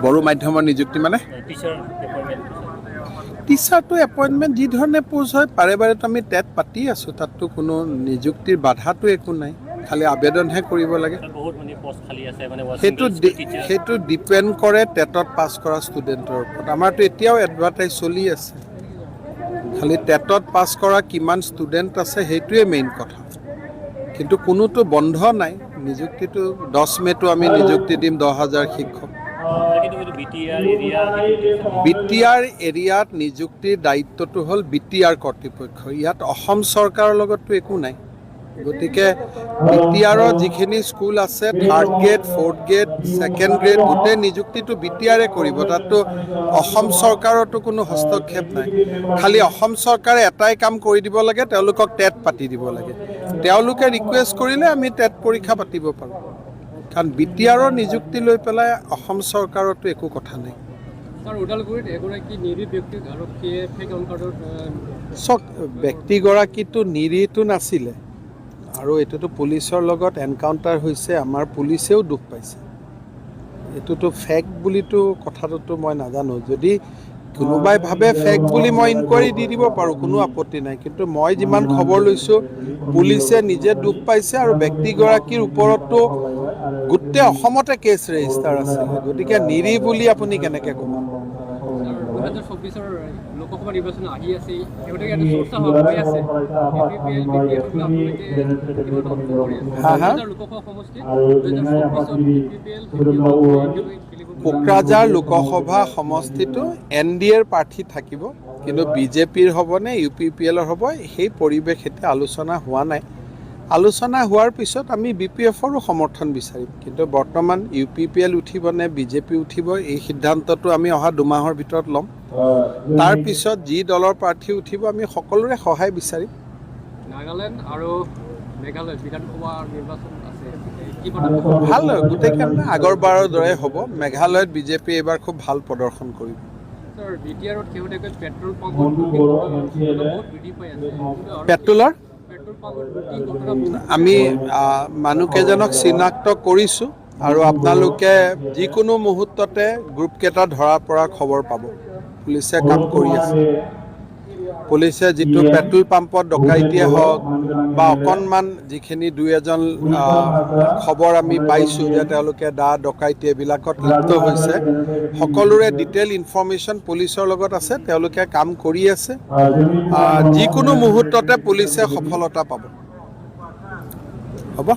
বড়ো মাধ্যমৰ নিযুক্তি মানে টিচাৰটো এপইণ্টমেণ্ট যি ধৰণে পোষ্ট হয় বাৰে বাৰেতো আমি টেট পাতি আছোঁ তাততো কোনো নিযুক্তিৰ বাধাটো একো নাই খালি আবেদনহে কৰিব লাগে সেইটো ডিপেণ্ড কৰে টেটত পাছ কৰা ষ্টুডেণ্টৰ ওপৰত আমাৰতো এতিয়াও এডভাৰটাইজ চলি আছে খালি টেটত পাছ কৰা কিমান ষ্টুডেণ্ট আছে সেইটোৱে মেইন কথা কিন্তু কোনোতো বন্ধ নাই নিযুক্তিটো 10 মে'টো আমি নিযুক্তি দিম 10,000 শিক্ষক বিটিআৰ এৰিয়াত নিযুক্তিৰ দায়িত্বটো হ'ল বিটিআৰ কৰ্তৃপক্ষ ইয়াত অসম চৰকাৰৰ লগততো একো নাই গতিকে বিটিআৰৰ যিখিনি স্কুল আছে 3rd grade 4th grade 2nd grade গোটেই নিযুক্তিটো বিটিআৰে কৰিব তাততো অসম চৰকাৰতো কোনো হস্তক্ষেপ নাই খালি অসম চৰকাৰে এটাই কাম কৰি দিব লাগে তেওঁলোকক টেট পাতি দিব লাগে তেওঁলোকে ৰিকুৱেষ্ট কৰিলে আমি টেট পৰীক্ষা পাতিব পাৰোঁ কাৰণ বিটিআৰৰ নিযুক্তি লৈ পেলাই অসম চৰকাৰতো একো কথা নাই চক ব্যক্তিগৰাকীটো নিৰীহটো নাছিলে আৰু এইটোতো পুলিচৰ লগত এনকাউণ্টাৰ হৈছে আমাৰ পুলিচেও দুখ পাইছে এইটোতো ফেক বুলিতো কথাটোতো মই নাজানো যদি কোনোবাই ভাবে ফেক বুলি মই ইনকুৱাৰী দি দিব পাৰোঁ কোনো আপত্তি নাই কিন্তু মই যিমান খবৰ লৈছোঁ পুলিচে নিজে দুখ পাইছে আৰু ব্যক্তিগৰাকীৰ ওপৰতো গোটেই অসমতে কেছ ৰেজিষ্টাৰ আছে গতিকে নিৰীহ বুলি আপুনি কেনেকৈ ক'ব লোকসভা নিৰ্বাচন আহি আছে চৰ্চা হৈ আছে কোকৰাঝাৰ লোকসভা সমষ্টিটো NDAৰ প্ৰাৰ্থী থাকিব কিন্তু বিজেপিৰ হ'বনে UPPLৰ হ'ব সেই পৰিৱেশ এতিয়া আলোচনা হোৱা নাই আলোচনা হোৱাৰ পিছত আমি BPFৰো সমৰ্থন বিচাৰিম কিন্তু বৰ্তমান UPPL উঠিবনে বিজেপি উঠিব এই সিদ্ধান্তটো আমি অহা 2 মাহৰ ভিতৰত ল'ম তাৰ পিছত যি দলৰ প্ৰাৰ্থী উঠিব আমি সকলোৰে সহায় বিচাৰিম নাগালেণ্ড আৰু মেঘালয় বিধানসভা নিৰ্বাচন আছে ভাল গোটেইখন আগৰবাৰৰ দৰে হ'ব মেঘালয়ত বিজেপি এইবাৰ খুব ভাল প্ৰদৰ্শন কৰিব পেট্ৰলৰ আমি মানুহকেইজনক চিনাক্ত কৰিছোঁ আৰু আপোনালোকে যিকোনো মুহূৰ্ততে গ্ৰুপকেইটা ধৰা পৰা খবৰ পাব পুলিচে কাম কৰি আছে পুলিচে যিটো পেট্ৰল পাম্পত ডকাইতিয়ে হওক বা অকণমান যিখিনি 2-এজন খবৰ আমি পাইছোঁ যে তেওঁলোকে ডকাইতি এইবিলাকত লিপ্ত হৈছে সকলোৰে ডিটেইল ইনফৰ্মেশ্যন পুলিচৰ লগত আছে তেওঁলোকে কাম কৰি আছে যিকোনো মুহূৰ্ততে পুলিচে সফলতা পাব হ'ব